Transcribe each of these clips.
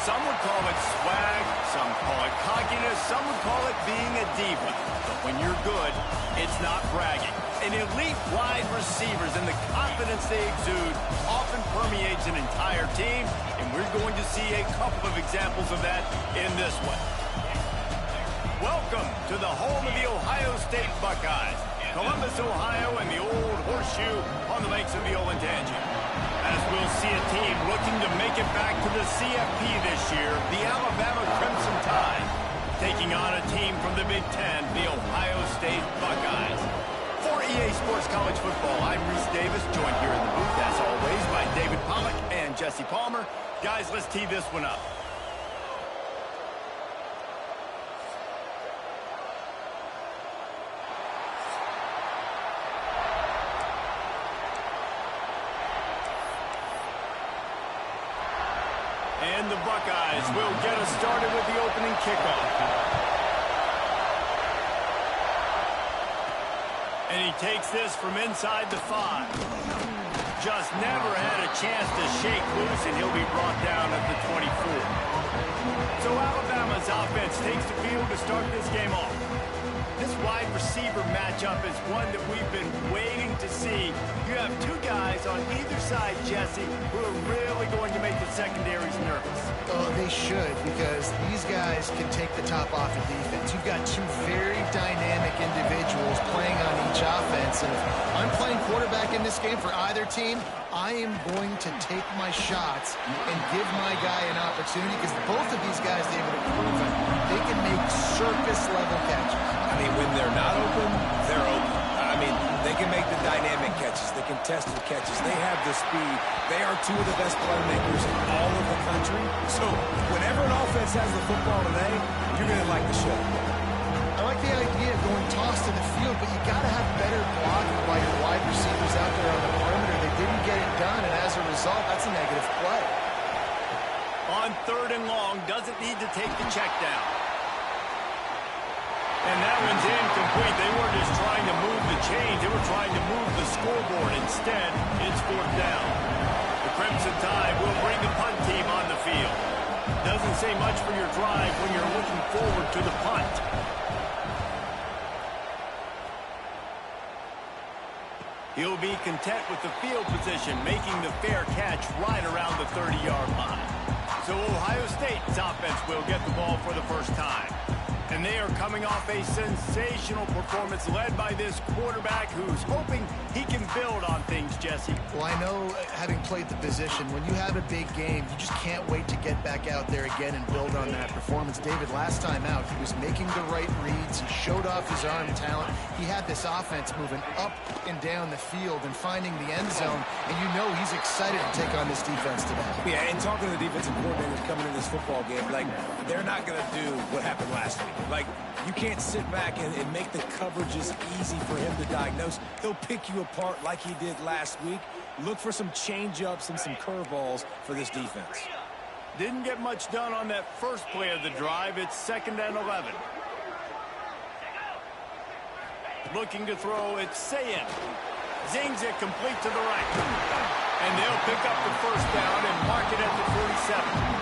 Some would call it swag, some call it cockiness, some would call it being a diva. But when you're good, it's not bragging. An elite wide receivers and the confidence they exude often permeates an entire team, and we're going to see a couple of examples of that in this one. Welcome to the home of the Ohio State Buckeyes, Columbus, Ohio, and the old horseshoe on the banks of the Olentangy. As we'll see a team looking to make it back to the CFP this year, the Alabama Crimson Tide, taking on a team from the Big Ten, the Ohio State Buckeyes. For EA Sports College Football, I'm Reese Davis, joined here in the booth, as always, by David Pollack and Jesse Palmer. Guys, let's tee this one up. And the Buckeyes will get us started with the opening kickoff. And he takes this from inside the 5. Just never had a chance to shake loose, and he'll be brought down at the 24. So Alabama's offense takes the field to start this game off. This wide receiver matchup is one that we've been waiting to see. You have two guys on either side, Jesse, who are really going to make the secondaries nervous. Oh, they should, because these guys can take the top off of defense. You've got two very dynamic individuals playing on each offense, and if I'm playing quarterback in this game for either team, I am going to take my shots and give my guy an opportunity, because both of these guys, David, have proven they can make circus-level catches. I mean, when they're not open, they're open. I mean, they can make the dynamic catches, the contested catches. They have the speed. They are two of the best playmakers in all of the country. So whenever an offense has the football today, you're going to like the show. I like the idea of going toss to the field, but you got to have better blocking by your wide receivers out there on the perimeter. They didn't get it done, and as a result, that's a negative play. On 3rd and long, doesn't need to take the check down. And that one's incomplete. They weren't just trying to move the chains. They were trying to move the scoreboard. Instead, it's 4th down. The Crimson Tide will bring the punt team on the field. Doesn't say much for your drive when you're looking forward to the punt. He'll be content with the field position, making the fair catch right around the 30-yard line. So Ohio State's offense will get the ball for the first time. And they are coming off a sensational performance led by this quarterback who's hoping he can build on things, Jesse. Well, I know, having played the position, when you have a big game, you just can't wait to get back out there again and build on that performance. David, last time out, he was making the right reads. He showed off his arm talent. He had this offense moving up and down the field and finding the end zone, and you know he's excited to take on this defense today. Yeah, and talking to the defensive coordinators coming in this football game, like, they're not going to do what happened last week. Like, you can't sit back and make the coverages easy for him to diagnose. He'll pick you apart like he did last week. Look for some change-ups and some curveballs for this defense. Didn't get much done on that first play of the drive. It's 2nd and 11. Looking to throw, it's Sayin. Zings it complete to the right. And they'll pick up the first down and mark it at the 47.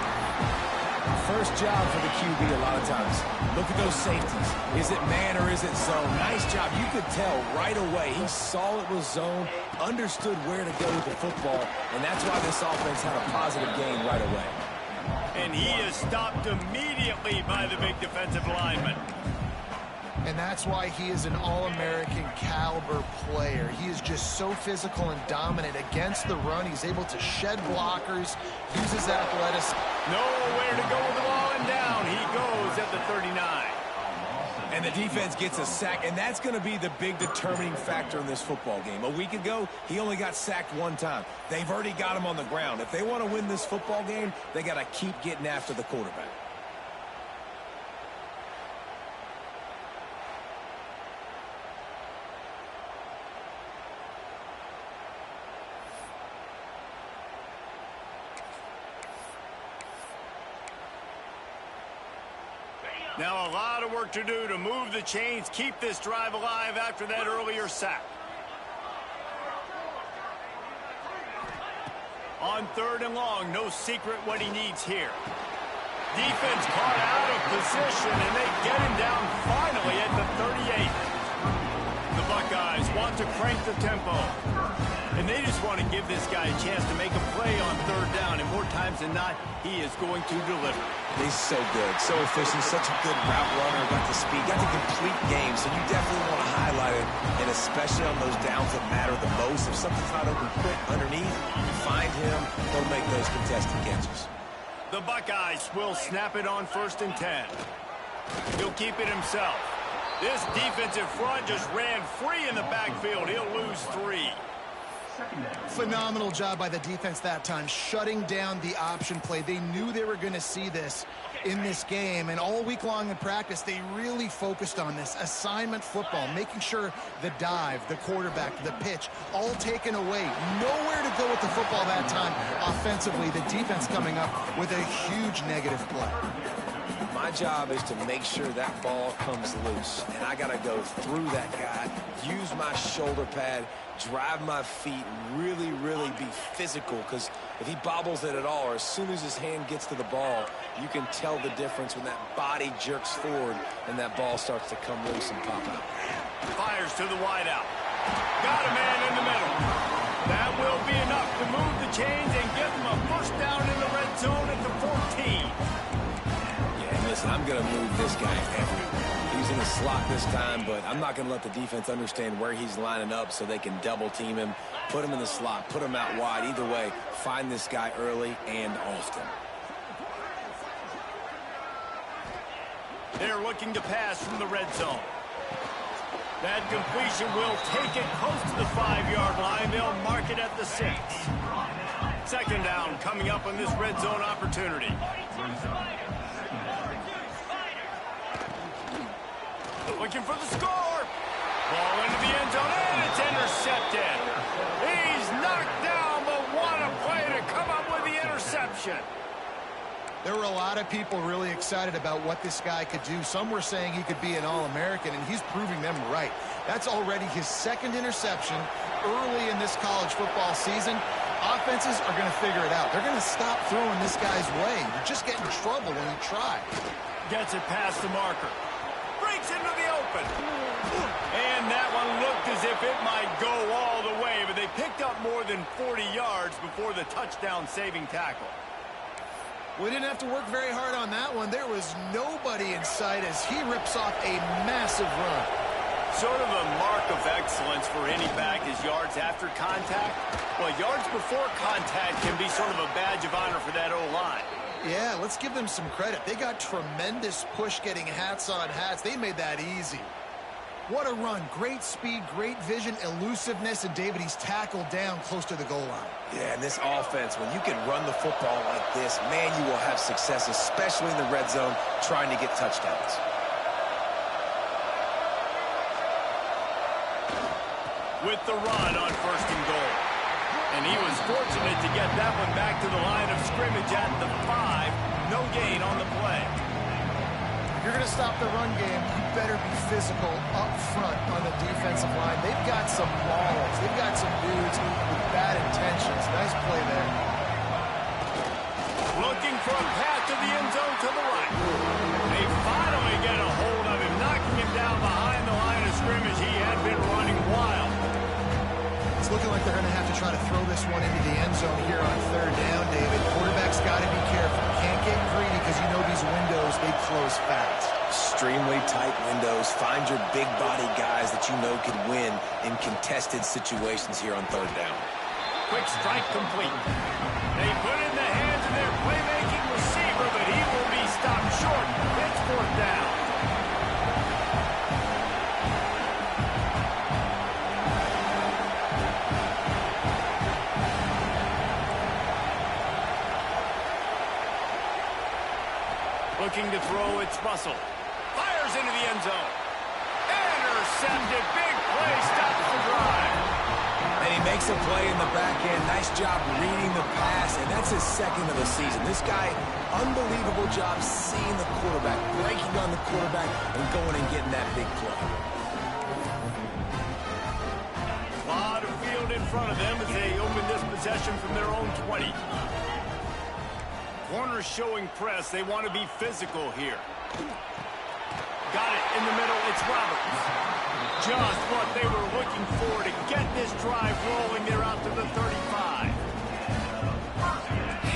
First job for the QB a lot of times. Look at those safeties. Is it man or is it zone? Nice job. You could tell right away. He saw it was zone, understood where to go with the football, and that's why this offense had a positive gain right away. And he is stopped immediately by the big defensive lineman. And that's why he is an All-American caliber player. He is just so physical and dominant against the run. He's able to shed blockers, use his athleticism. Nowhere to go with the ball, and down he goes at the 39. And the defense gets a sack, and that's going to be the big determining factor in this football game. A week ago, he only got sacked one time. They've already got him on the ground. If they want to win this football game, they got to keep getting after the quarterback. Now a lot of work to do to move the chains, keep this drive alive after that earlier sack. On 3rd and long, no secret what he needs here. Defense caught out of position, and they get him down finally at the 38. The Buckeyes want to crank the tempo, and they just want to give this guy a chance to make a play on third down, and more times than not, he is going to deliver. He's so good, so efficient, such a good route runner, got the speed, got the complete game, so you definitely want to highlight it, and especially on those downs that matter the most. If something's not open quick underneath, find him, he'll make those contested catches. The Buckeyes will snap it on 1st and 10. He'll keep it himself. This defensive front just ran free in the backfield. He'll lose 3. Phenomenal job by the defense that time, shutting down the option play. They knew they were going to see this in this game, and all week long in practice, they really focused on this assignment football, making sure the dive, the quarterback, the pitch, all taken away. Nowhere to go with the football that time offensively. The defense coming up with a huge negative play. My job is to make sure that ball comes loose, and I got to go through that guy, use my shoulder pad, drive my feet, really, really be physical, because if he bobbles it at all, or as soon as his hand gets to the ball, you can tell the difference when that body jerks forward and that ball starts to come loose and pop out. Fires to the wideout. Got a man in the middle. That will be enough to move the chains and give them a first down in the red zone at the 14. Listen, I'm going to move this guy everywhere. He's in the slot this time, but I'm not going to let the defense understand where he's lining up so they can double team him, put him in the slot, put him out wide. Either way, find this guy early and often. They're looking to pass from the red zone. That completion will take it close to the 5-yard line. They'll mark it at the 6. 2nd down coming up on this red zone opportunity. Looking for the score. Ball into the end zone, and it's intercepted. He's knocked down, but what a play to come up with the interception. There were a lot of people really excited about what this guy could do. Some were saying he could be an All-American, and he's proving them right. That's already his 2nd interception early in this college football season. Offenses are going to figure it out. They're going to stop throwing this guy's way. You just get in trouble when you try. Gets it past the marker. Breaks into the open. And that one looked as if it might go all the way, but they picked up more than 40 yards before the touchdown-saving tackle. We didn't have to work very hard on that one. There was nobody in sight as he rips off a massive run. Sort of a mark of excellence for any back is yards after contact. Well, yards before contact can be sort of a badge of honor for that O-line. Yeah, let's give them some credit. They got tremendous push getting hats on hats. They made that easy. What a run. Great speed, great vision, elusiveness, and David, he's tackled down close to the goal line. Yeah, and this offense, when you can run the football like this, man, you will have success, especially in the red zone, trying to get touchdowns. With the run on 1st and goal. And he was fortunate to get that one back to the line of scrimmage at the 5. No gain on the play. If you're going to stop the run game, you better be physical up front on the defensive line. They've got some maulers. They've got some dudes with bad intentions. Nice play there. Looking for a path to the end zone to the right. They finally get a hold of him, knocking him down behind the line of scrimmage. He had been running wild. It's looking like they're going to have to try to throw this one into the end zone here on 3rd down, David. Quarterback's got to be careful. Can't get greedy because you know these windows, they close fast. Extremely tight windows. Find your big body guys that you know can win in contested situations here on 3rd down. Quick strike complete. They put in the hands of their playmaking receiver, but he will be stopped short. It's 4th down. Looking to throw, it's Russell. Fires into the end zone. Intercepted. Big play. Stops the drive. And he makes a play in the back end. Nice job reading the pass, and that's his 2nd of the season. This guy, unbelievable job seeing the quarterback, breaking on the quarterback, and going and getting that big play. A lot of field in front of them as they open this possession from their own 20. Corners showing press. They want to be physical here. Got it in the middle. It's Roberts. Just what they were looking for to get this drive rolling. They're out to the 35.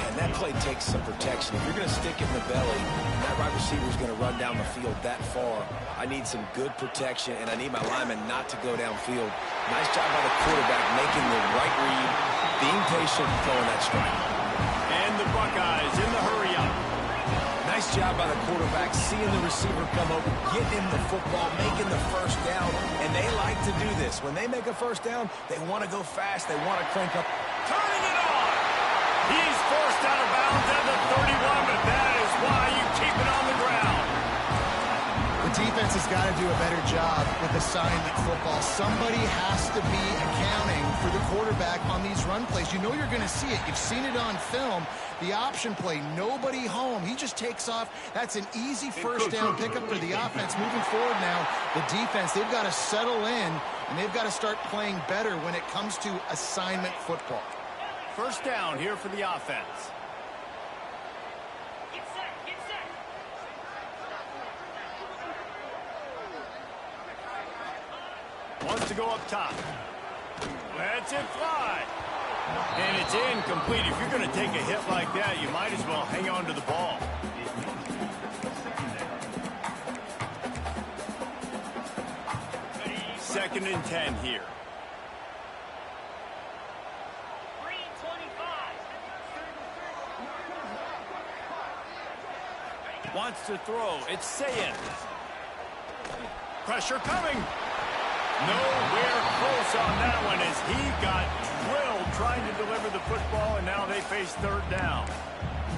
And that play takes some protection. If you're going to stick it in the belly, and that right receiver is going to run down the field that far, I need some good protection, and I need my lineman not to go downfield. Nice job by the quarterback making the right read, being patient, throwing that strike. And the Buckeyes in the hurry-up. Nice job by the quarterback, seeing the receiver come open, getting him the football, making the first down, and they like to do this. When they make a first down, they want to go fast, they want to crank up. Turning it on! He's forced out of bounds at the 31, but that is why you keep it on the ground. The defense has got to do a better job with assignment football. Somebody has to be accounting for the quarterback on these run plays. You know you're going to see it. You've seen it on film. The option play, nobody home. He just takes off. That's an easy first down pickup for the offense. Moving forward now, the defense, they've got to settle in, and they've got to start playing better when it comes to assignment football. First down here for the offense. Get set, get set. Wants to go up top. Lets it fly. And it's incomplete. If you're going to take a hit like that, you might as well hang on to the ball. Second and 10 here. 3:25. Wants to throw. It's Sayin. Pressure coming. Nowhere close on that one as he got drilled trying to deliver the football, and now they face third down.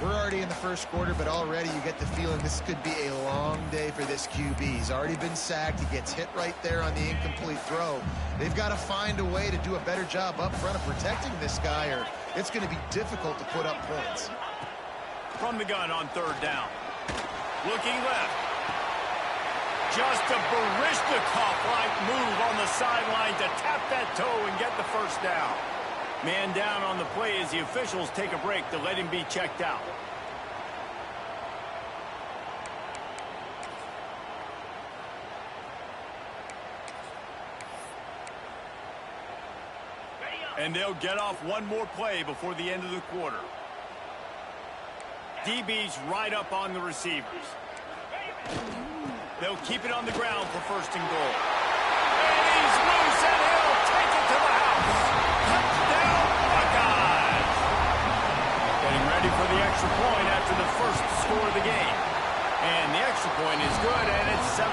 We're already in the first quarter, but already you get the feeling this could be a long day for this QB. He's already been sacked. He gets hit right there on the incomplete throw. They've got to find a way to do a better job up front of protecting this guy, or it's going to be difficult to put up points. From the gun on third down. Looking left. Just a Baryshnikov-like move on the sideline to tap that toe and get the first down. Man down on the play as the officials take a break to let him be checked out. And they'll get off one more play before the end of the quarter. DB's right up on the receivers. They'll keep it on the ground for first and goal. And he's loose, and he'll take it to the house. Touchdown, Buckeyes. Getting ready for the extra point after the first score of the game. And the extra point is good, and it's 7-0.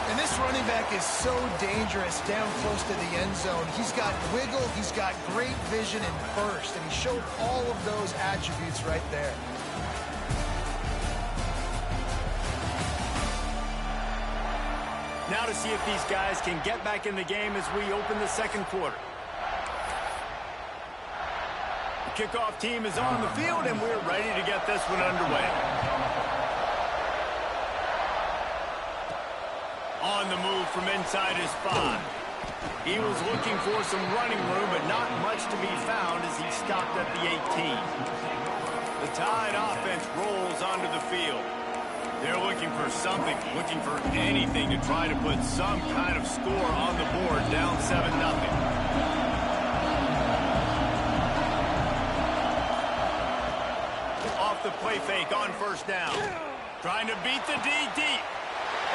And this running back is so dangerous down close to the end zone. He's got wiggle, he's got great vision and burst, and he showed all of those attributes right there. Now to see if these guys can get back in the game as we open the second quarter. The kickoff team is on the field, and we're ready to get this one underway. On the move from inside his 5. He was looking for some running room, but not much to be found as he stopped at the 18. The Tide offense rolls onto the field. They're looking for something, looking for anything to try to put some kind of score on the board, down 7-0. Off the play fake on first down. Trying to beat the D deep.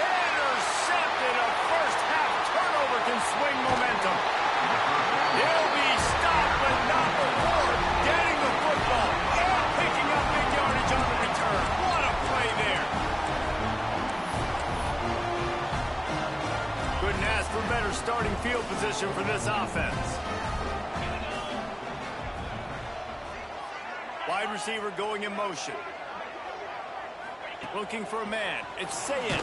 Intercepted. A first half turnover can swing momentum. He'll be stopped, but not before getting the football and picking up big yardage on the return. What a play there. Couldn't ask for better starting field position for this offense. Wide receiver going in motion. Looking for a man. It's Sayin.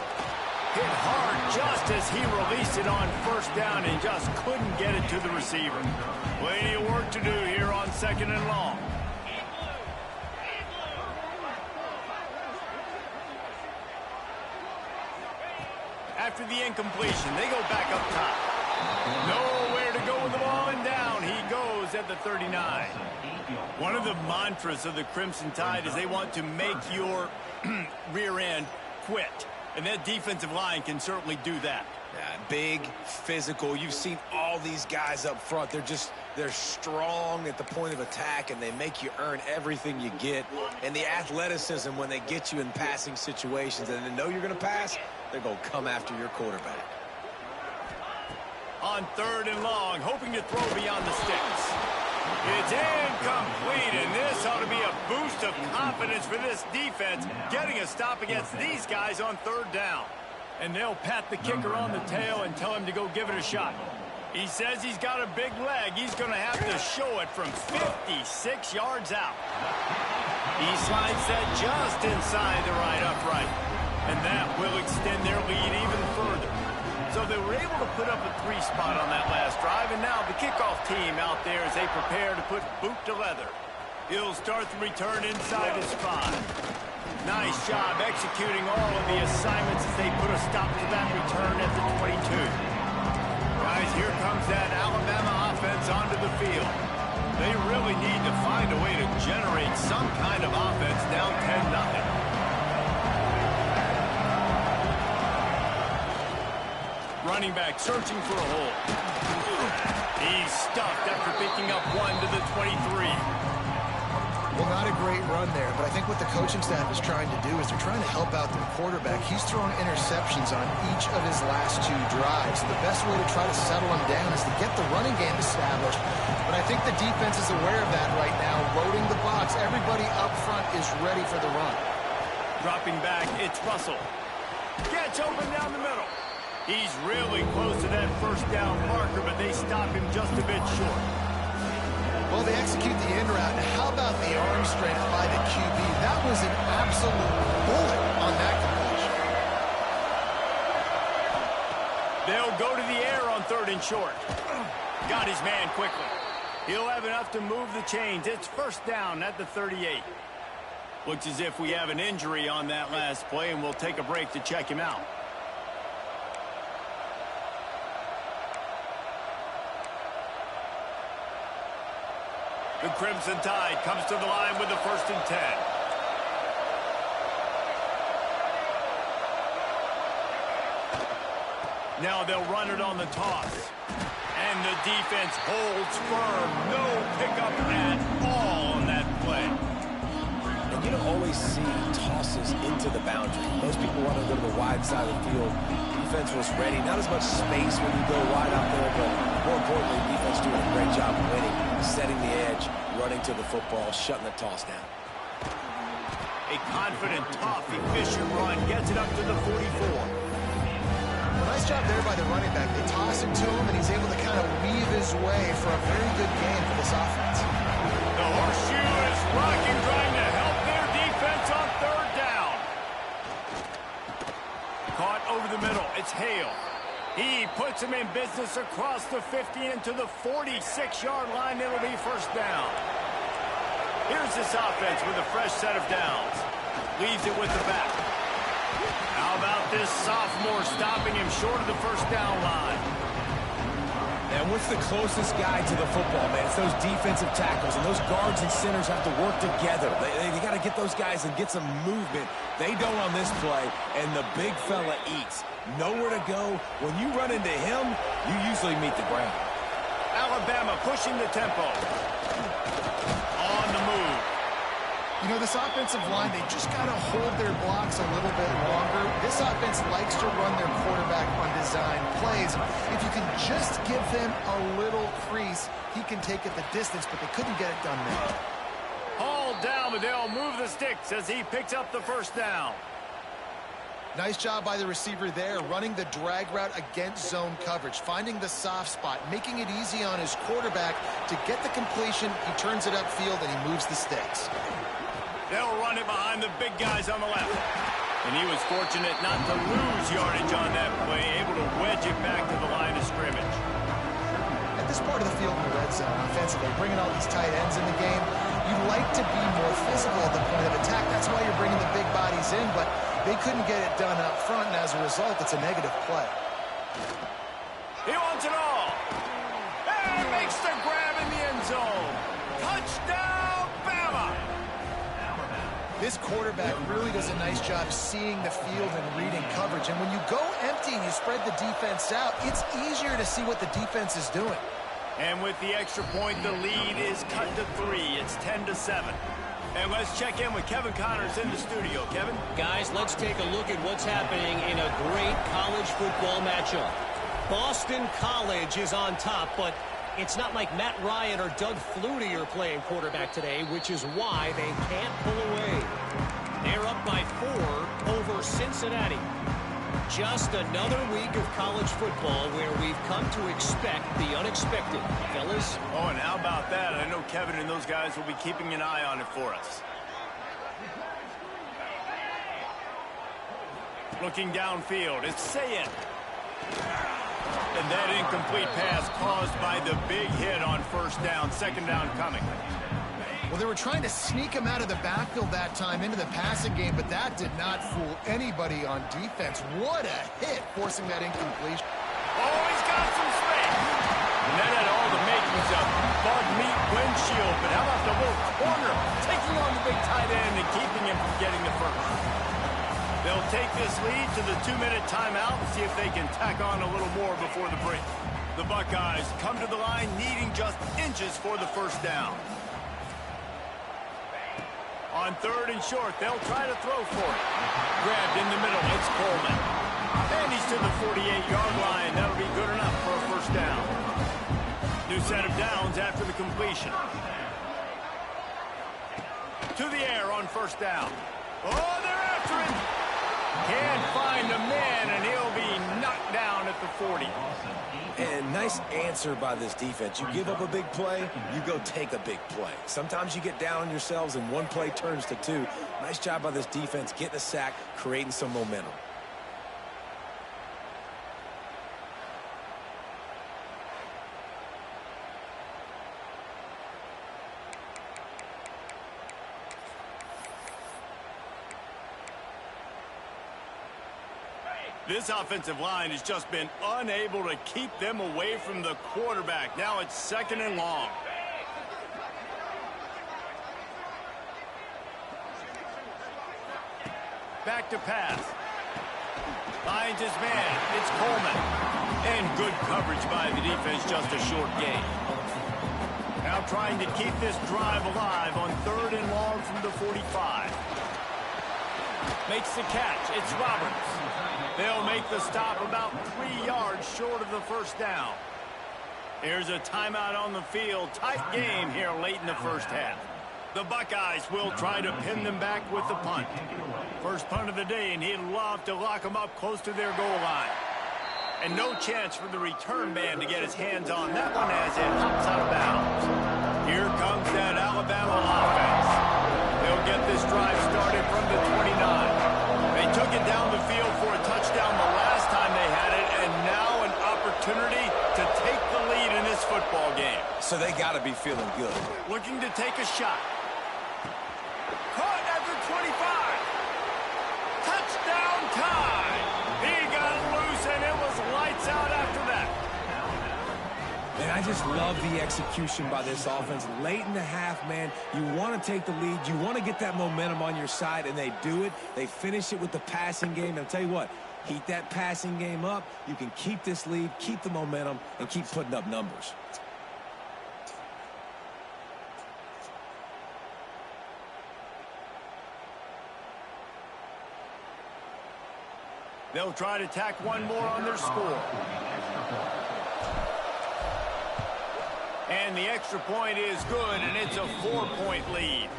Hit hard just as he released it on first down and just couldn't get it to the receiver. Plenty of work to do here on second and long. After the incompletion, they go back up top. Nowhere to go with the ball, and down he goes goes at the 39. One of the mantras of the Crimson Tide is they want to make your rear end quit. And that defensive line can certainly do that. Yeah, big, physical. You've seen all these guys up front. They're strong at the point of attack, and they make you earn everything you get. And the athleticism when they get you in passing situations and they know you're going to pass, they're going to come after your quarterback. On 3rd and long, hoping to throw beyond the sticks. It's incomplete, and this ought to be a boost of confidence for this defense, getting a stop against these guys on 3rd down. And they'll pat the kicker on the tail and tell him to go give it a shot. He says he's got a big leg. He's going to have to show it from 56 yards out. He slides that just inside the right upright, and that will extend their lead even further. So they were able to put up a 3 spot on that last drive, and now the kickoff team out there as they prepare to put boot to leather. He'll start the return inside his 5. Nice job executing all of the assignments as they put a stop to that return at the 22. Guys, here comes that Alabama offense onto the field. They really need to find a way to generate some kind of offense down 10-0. Running back searching for a hole. He's stuffed after picking up 1 to the 23. Well, not a great run there, but I think what the coaching staff is trying to do is they're trying to help out their quarterback. He's thrown interceptions on each of his last 2 drives. So the best way to try to settle him down is to get the running game established. But I think the defense is aware of that right now, loading the box. Everybody up front is ready for the run. Dropping back, it's Russell. Gets open down the middle. He's really close to that 1st down marker, but they stop him just a bit short. Well, they execute the in route. How about the arm strength by the QB? That was an absolute bullet on that completion. They'll go to the air on 3rd and short. Got his man quickly. He'll have enough to move the chains. It's 1st down at the 38. Looks as if we have an injury on that last play, and we'll take a break to check him out. The Crimson Tide comes to the line with the 1st and 10. Now they'll run it on the toss. And the defense holds firm. No pickup at all on that play. And you don't always see tosses into the boundary. Most people want to go to the wide side of the field. Defense was ready. Not as much space when you go wide out there, but more importantly, defense doing a great job of winning, setting the edge, running to the football, shutting the toss down. A confident, tough, efficient run gets it up to the 44. Well, nice job there by the running back. They toss it to him, and he's able to kind of weave his way for a very good game for this offense. The horseshoe is rocking, trying to help their defense on 3rd down. Caught over the middle. It's Hale. He puts him in business across the 50 into the 46-yard line. It'll be 1st down. Here's this offense with a fresh set of downs. Leaves it with the back. How about this sophomore stopping him short of the 1st down line? And what's the closest guy to the football, man? It's those defensive tackles, and those guards and centers have to work together. They got to get those guys and get some movement. They don't on this play, and the big fella eats. Nowhere to go. When you run into him, you usually meet the ground. Alabama pushing the tempo. On the move. You know, this offensive line, they just got to hold their blocks a little bit longer. This offense likes to run their quarterback on design plays. If you can just give him a little crease, he can take it the distance, but they couldn't get it done there. Hauled down, but they'll move the sticks as he picks up the 1st down. Nice job by the receiver there, running the drag route against zone coverage, finding the soft spot, making it easy on his quarterback to get the completion. He turns it upfield, and he moves the sticks. They'll run it behind the big guys on the left. And he was fortunate not to lose yardage on that play, able to wedge it back to the line of scrimmage. At this part of the field in the red zone, offensively, bringing all these tight ends in the game, you like to be more physical at the point of attack. That's why you're bringing the big bodies in, but they couldn't get it done up front, and as a result, it's a negative play. He wants it all. And makes the grab in the end zone. Touchdown, Bama! This quarterback really does a nice job seeing the field and reading coverage. And when you go empty and you spread the defense out, it's easier to see what the defense is doing. And with the extra point, the lead is cut to 3. It's 10-7. And let's check in with Kevin Connors in the studio. Kevin? Guys, let's take a look at what's happening in a great college football matchup. Boston College is on top, but it's not like Matt Ryan or Doug Flutie are playing quarterback today, which is why they can't pull away. They're up by 4 over Cincinnati. Just another week of college football where we've come to expect the unexpected. Fellas? Oh, and how about that? I know Kevin and those guys will be keeping an eye on it for us. Looking downfield, it's Sayin. And that incomplete pass caused by the big hit on first down. Second down coming. Well, they were trying to sneak him out of the backfield that time into the passing game, but that did not fool anybody on defense. What a hit, forcing that incompletion. Oh, he's got some space. And that had all the makings of bug meat windshield. But how about the little corner taking on the big tight end and keeping him from getting the first? They'll take this lead to the 2-minute timeout and see if they can tack on a little more before the break. The Buckeyes come to the line needing just inches for the first down. On 3rd and short, they'll try to throw for it. Grabbed in the middle, it's Coleman. And he's to the 48-yard line. That'll be good enough for a first down. New set of downs after the completion. To the air on first down. Oh, they're after him. Can't find a man, and he'll be knocked down at the 40. And nice answer by this defense. You give up a big play, you go take a big play. Sometimes you get down on yourselves and one play turns to 2. Nice job by this defense getting a sack, creating some momentum. This offensive line has just been unable to keep them away from the quarterback. Now it's 2nd and long. Back to pass. Finds his man. It's Coleman. And good coverage by the defense, just a short gain. Now trying to keep this drive alive on 3rd and long from the 45. Makes the catch. It's Roberts. They'll make the stop about 3 yards short of the first down. Here's a timeout on the field. Tight game here late in the first half. The Buckeyes will try to pin them back with the punt. First punt of the day, and he'd love to lock them up close to their goal line. And no chance for the return man to get his hands on that one as it hops out of bounds. Here comes that Alabama offense. They'll get this drive started from the 29. They took it down the field for a touchdown the last time they had it, and now an opportunity to take the lead in this football game. So they got to be feeling good. Looking to take a shot. Caught at the 25. Touchdown time. He got loose, and it was lights out after that. And I just love the execution by this offense. Late in the half, man, you want to take the lead. You want to get that momentum on your side, and they do it. They finish it with the passing game. And I'll tell you what, heat that passing game up. You can keep this lead, keep the momentum, and keep putting up numbers. They'll try to tack one more on their score. And the extra point is good, and it's a 4-point lead.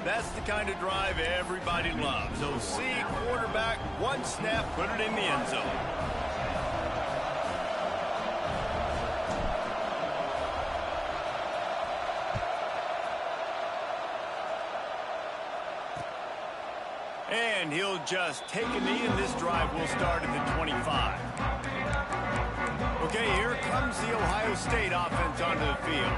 That's the kind of drive everybody loves. OC, quarterback, one snap, put it in the end zone. And he'll just take a knee, and this drive will start at the 25. Okay, here comes the Ohio State offense onto the field.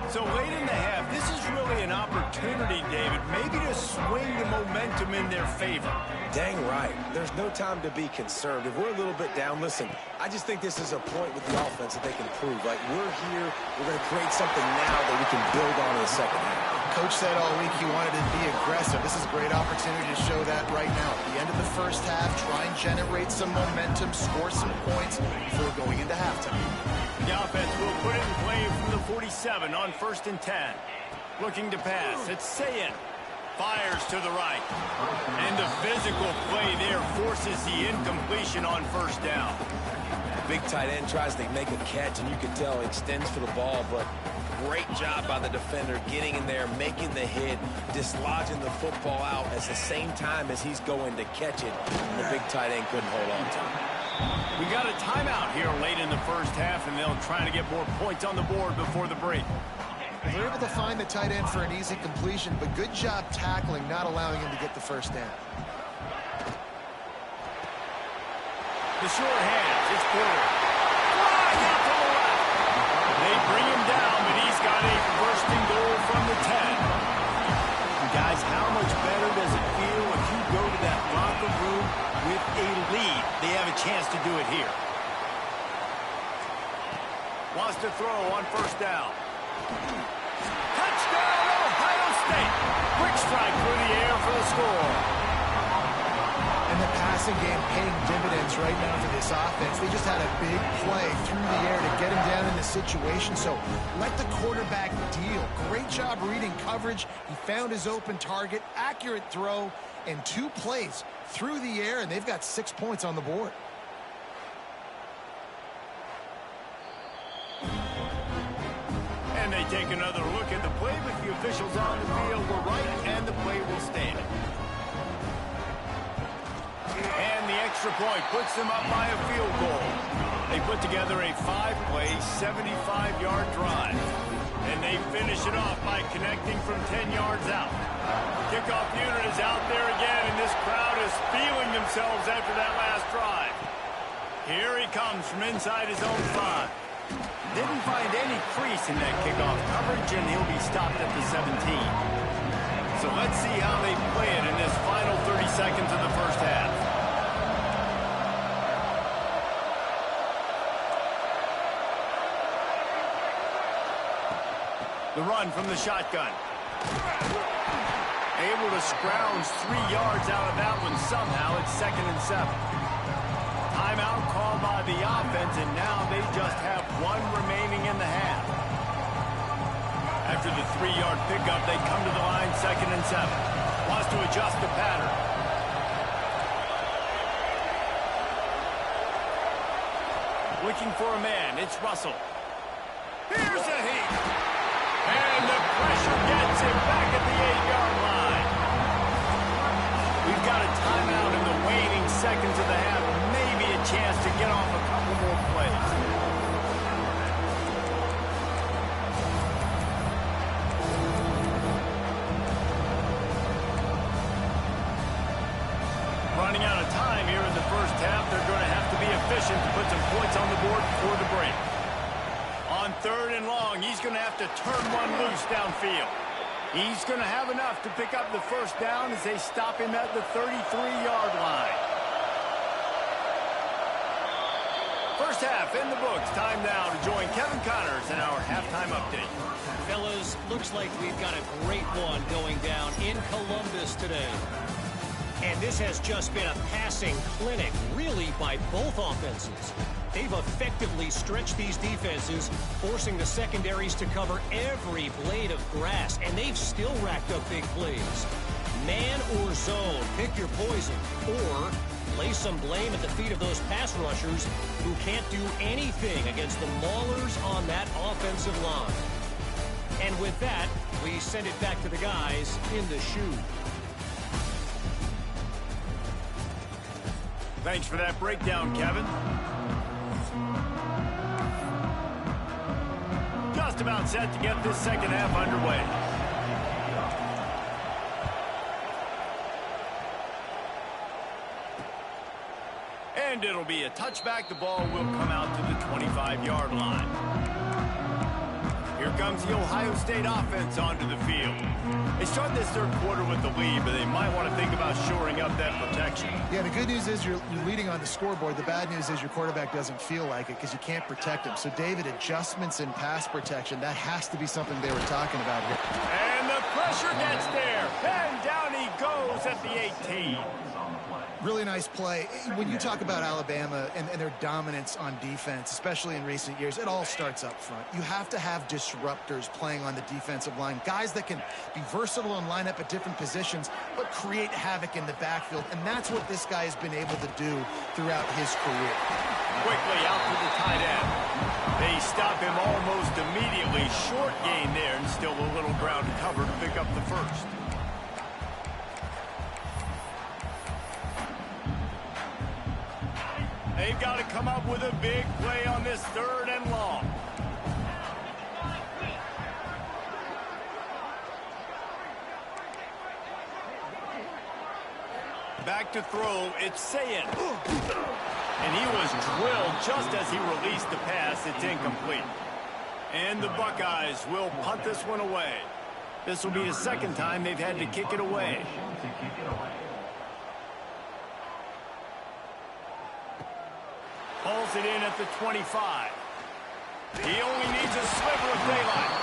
So late in the half, this is really an opportunity, David, maybe to swing the momentum in their favor. Dang right. There's no time to be concerned. If we're a little bit down, listen, I just think this is a point with the offense that they can prove. Like, we're here, we're going to create something now that we can build on in the second half. Coach said all week he wanted to be aggressive. This is a great opportunity to show that right now. At the end of the first half, try and generate some momentum, score some points before going into halftime. The offense will put it in play from the 47 on 1st and 10. Looking to pass. It's Sayin. Fires to the right. And the physical play there forces the incompletion on 1st down. The big tight end tries to make a catch, and you can tell he extends for the ball, but great job by the defender getting in there, making the hit, dislodging the football out at the same time as he's going to catch it. The big tight end couldn't hold on to it. We got a timeout here late in the first half, and they'll try to get more points on the board before the break. They're able to find the tight end for an easy completion, but good job tackling, not allowing him to get the first down. The short hands, it's Porter. Fly out to the left. They bring him down, but he's got a first and goal from the 10. And guys, how much better does it feel if you go to that locker room with a lead? They have a chance to do it here. Wants to throw on 1st down. Touchdown, Ohio State. Quick strike through the air for the score. And the passing game paying dividends right now for this offense. They just had a big play through the air to get him down in the situation. So let the quarterback deal. Great job reading coverage. He found his open target, accurate throw, and 2 plays through the air, and they've got 6 points on the board. And they take another look at the play, but the officials on the field were right, and the play will stand. And the extra point puts them up by a field goal. They put together a 5-play, 75-yard drive. And they finish it off by connecting from 10 yards out. Kickoff unit is out there again, and this crowd is feeling themselves after that last drive. Here he comes from inside his own 5. Didn't find any crease in that kickoff coverage, and he'll be stopped at the 17. So let's see how they play it in this final 30 seconds of the first half. The run from the shotgun. Able to scrounge 3 yards out of that one somehow. It's 2nd and 7. Timeout called by the offense, and now they just have 1 remaining in the half. After the 3-yard pickup, they come to the line, 2nd and 7. Wants to adjust the pattern. Looking for a man. It's Russell. Here's a heat. And the pressure gets him back at the 8-yard line. We've got a timeout in the waning seconds of the half. Maybe a chance to get off a couple more plays. Running out of time here in the first half. They're going to have to be efficient to put some points on the board before the break. On 3rd and long, he's going to have to turn one loose downfield. He's going to have enough to pick up the first down as they stop him at the 33-yard line. First half in the books. Time now to join Kevin Connors in our halftime update. Fellas, looks like we've got a great one going down in Columbus today. And this has just been a passing clinic, really, by both offenses. They've effectively stretched these defenses, forcing the secondaries to cover every blade of grass, and they've still racked up big plays. Man or zone, pick your poison, or lay some blame at the feet of those pass rushers who can't do anything against the maulers on that offensive line. And with that, we send it back to the guys in the shoe. Thanks for that breakdown, Kevin. Just about set to get this second half underway. And it'll be a touchback. The ball will come out to the 25-yard line. Here comes the Ohio State offense onto the field. They started this third quarter with the lead, but they might want to think about shoring up that protection. Yeah, the good news is you're leading on the scoreboard. The bad news is your quarterback doesn't feel like it because you can't protect him. So, David, adjustments in pass protection, that has to be something they were talking about here. And the pressure gets there. And down he goes at the 18. Really nice play. When you talk about Alabama and their dominance on defense, especially in recent years, it all starts up front. You have to have disruptors playing on the defensive line, guys that can be versatile and line up at different positions, but create havoc in the backfield, and that's what this guy has been able to do throughout his career. Quickly out to the tight end. They stop him almost immediately. Short gain there, and still a little ground cover to pick up the first. They've got to come up with a big play on this third and long. Back to throw, it's Sayin. And he was drilled just as he released the pass. It's incomplete. And the Buckeyes will punt this one away. This will be the second time they've had to kick it away. Pulls it in at the 25. He only needs a sliver of daylight.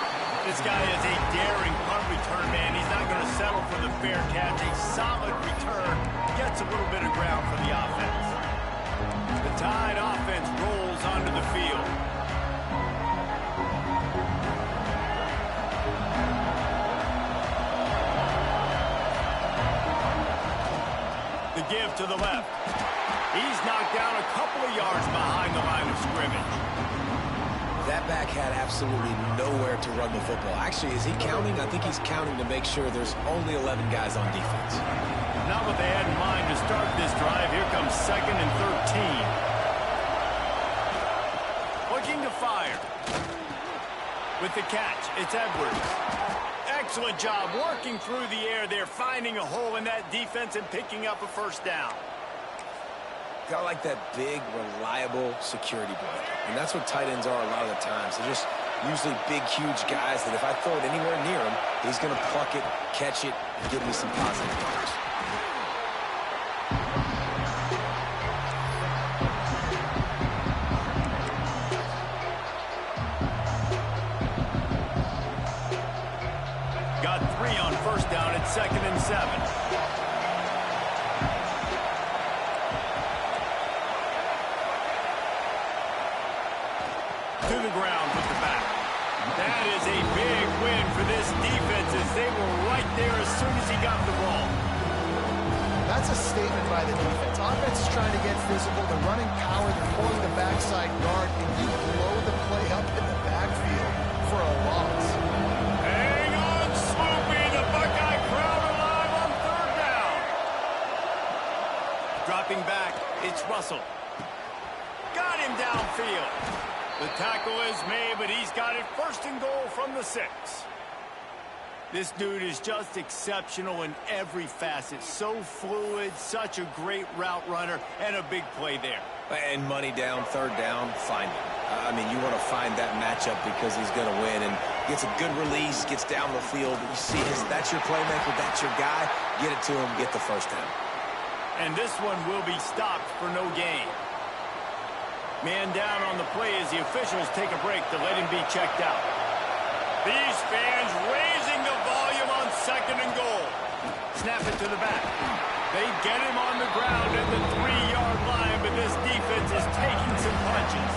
This guy is a daring punt return man. He's not going to settle for the fair catch. A solid return. Gets a little bit of ground for the offense. The Tide offense rolls onto the field. The give to the left. He's knocked down a couple of yards behind the line of scrimmage. That back had absolutely nowhere to run the football. Actually, is he counting? I think he's counting to make sure there's only 11 guys on defense. Not what they had in mind to start this drive. Here comes 2nd and 13. Looking to fire. With the catch, it's Edwards. Excellent job working through the air there, finding a hole in that defense and picking up a first down. Got like that big, reliable security blanket. And that's what tight ends are a lot of the times. They're just usually big, huge guys that if I throw it anywhere near him, he's going to pluck it, catch it, and give me some positive yards. Got 3 on first down at 2nd and 7. To the ground with the back. That is a big win for this defense as they were right there as soon as he got the ball. That's a statement by the defense. Offense is trying to get physical. They're running power. They're pulling the backside guard, and you blow the play up in the backfield for a loss. Hang on, Sloopy. The Buckeye crowd alive on 3rd down. Dropping back, it's Russell. Got him downfield. The tackle is made, but he's got it 1st and goal from the 6. This dude is just exceptional in every facet. So fluid, such a great route runner, and a big play there. And money down, 3rd down, find him. I mean, you want to find that matchup because he's going to win. And gets a good release, gets down the field. You see, that's your playmaker, that's your guy. Get it to him, get the first down. And this one will be stopped for no gain. Man down on the play as the officials take a break to let him be checked out. These fans raising the volume on 2nd and goal. Snap it to the back. They get him on the ground at the 3-yard line, but this defense is taking some punches.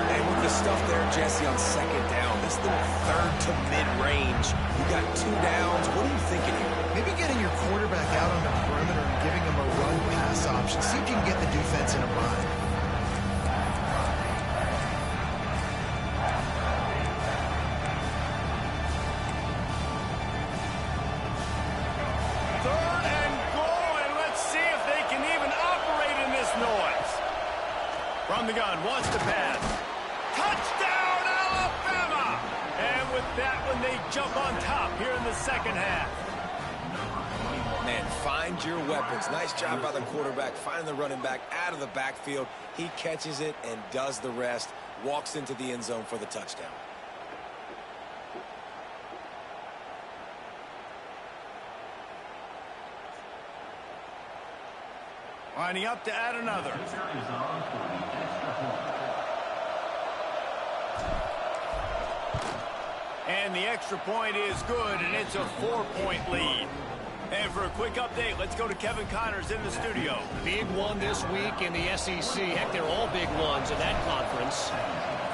And with the stuff there, Jesse, on 2nd down, this little 3rd to mid-range, you got 2 downs. What are you thinking here? Maybe getting your quarterback out on the perimeter and giving him a run-pass option. See if you can get the defense in a bind. From the gun, wants to pass. Touchdown, Alabama! And with that one, they jump on top here in the 2nd half. Man, find your weapons. Nice job by the quarterback, finding the running back out of the backfield. He catches it and does the rest, walks into the end zone for the touchdown. Lining up to add another. And the extra point is good, and it's a 4-point lead. And for a quick update, let's go to Kevin Connors in the studio. Big one this week in the SEC. Heck, they're all big ones in that conference.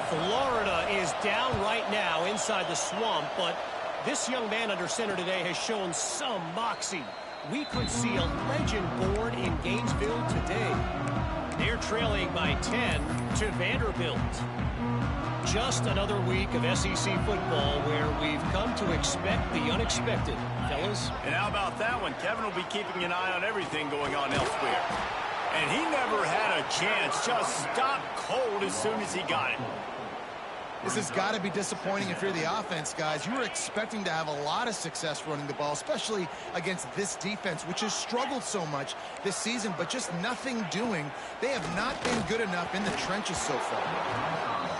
Florida is down right now inside the swamp, but this young man under center today has shown some moxie. We could see a legend born in Gainesville today. They're trailing by 10 to Vanderbilt. Just another week of SEC football where we've come to expect the unexpected, fellas. And how about that one? Kevin will be keeping an eye on everything going on elsewhere. And he never had a chance. Just stopped cold as soon as he got it. This has got to be disappointing if you're the offense, guys. You were expecting to have a lot of success running the ball, especially against this defense, which has struggled so much this season, but just nothing doing. They have not been good enough in the trenches so far.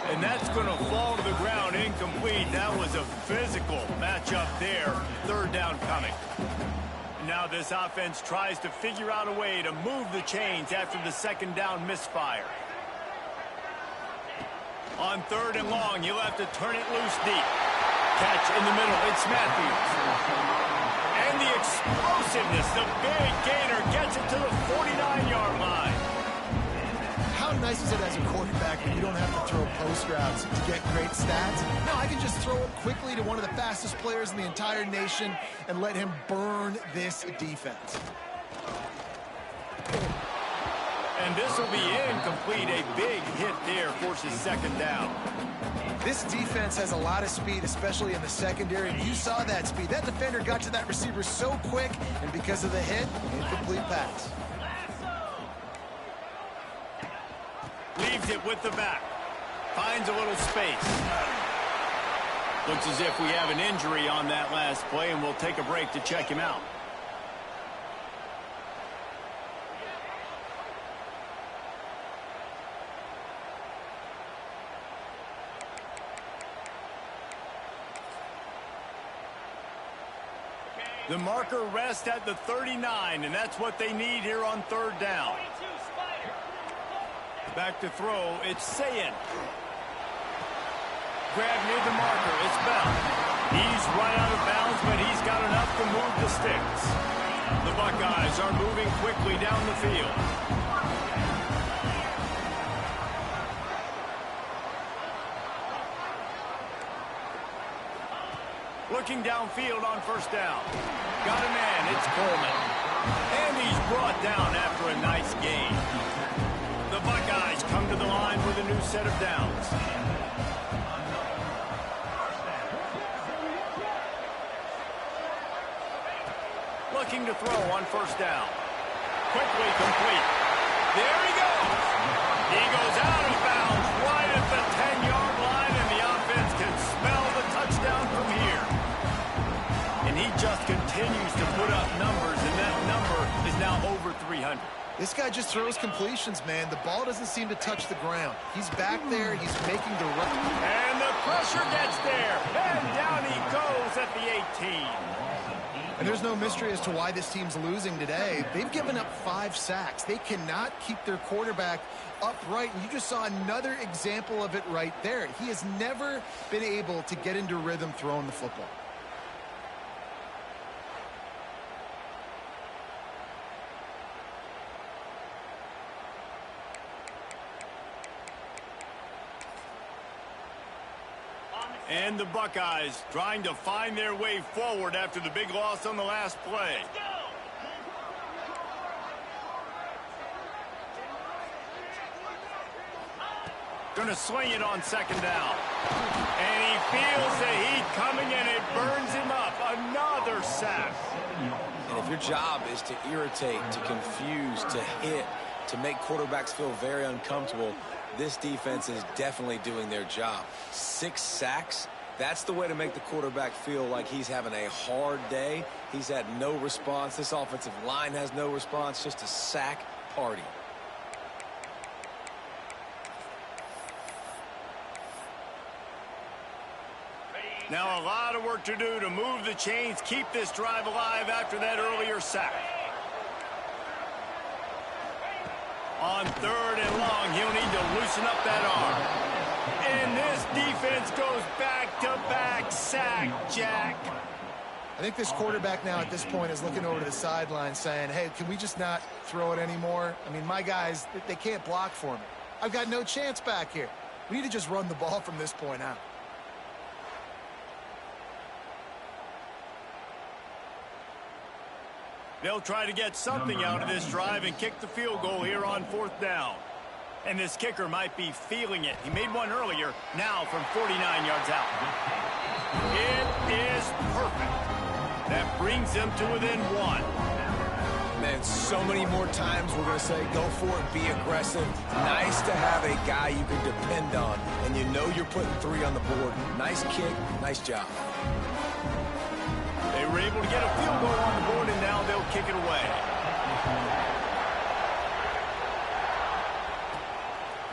And that's going to fall to the ground incomplete. That was a physical matchup there. Third down coming. Now this offense tries to figure out a way to move the chains after the second down misfire. On third and long, you'll have to turn it loose deep. Catch in the middle. It's Matthews. And the explosiveness, the big gainer gets it to the 49-yard line. How nice is it as a quarterback when you don't have to throw post routes to get great stats? No, I can just throw it quickly to one of the fastest players in the entire nation and let him burn this defense. And this will be incomplete. A big hit there forces second down. This defense has a lot of speed, especially in the secondary. You saw that speed. That defender got to that receiver so quick, and because of the hit, incomplete pass. Leaves it with the back. Finds a little space. Looks as if we have an injury on that last play, and we'll take a break to check him out. The marker rests at the 39, and that's what they need here on third down. Back to throw, it's Sayin. Grab near the marker, it's Bell. He's run out of bounds, but he's got enough to move the sticks. The Buckeyes are moving quickly down the field. Looking downfield on first down. Got a man, it's Coleman. And he's brought down after a nice gain. The Buckeyes come to the line with a new set of downs. Looking to throw on first down. Quickly complete. There he goes. He goes out of bounds right at the 10-yard line, and the offense can smell the touchdown from here. And he just continues to put up numbers, and that number is now over 300. This guy just throws completions, man. The ball doesn't seem to touch the ground. He's back there. He's making the run. And the pressure gets there. And down he goes at the 18. And there's no mystery as to why this team's losing today. They've given up 5 sacks. They cannot keep their quarterback upright. And you just saw another example of it right there. He has never been able to get into rhythm throwing the football. And the Buckeyes trying to find their way forward after the big loss on the last play. Gonna swing it on second down. And he feels the heat coming, and it burns him up. Another sack. And if your job is to irritate, to confuse, to hit, to make quarterbacks feel very uncomfortable, this defense is definitely doing their job. 6 sacks, That's the way to make the quarterback feel like he's having a hard day. He's had no response. This offensive line has no response. Just a sack party. Now a lot of work to do to move the chains, keep this drive alive after that earlier sack. On 3rd and long, he'll need to loosen up that arm. And this defense goes back-to-back sack, Jack. I think this quarterback now at this point is looking over to the sideline saying, hey, can we just not throw it anymore? I mean, my guys, they can't block for me. I've got no chance back here. We need to just run the ball from this point out. They'll try to get something out of this drive and kick the field goal here on 4th down. And this kicker might be feeling it. He made one earlier, now from 49 yards out. It is perfect. That brings them to within 1. Man, so many more times we're going to say, go for it, be aggressive. Nice to have a guy you can depend on, and you know you're putting 3 on the board. Nice kick, nice job. They were able to get a field goal on the board, and now they'll kick it away.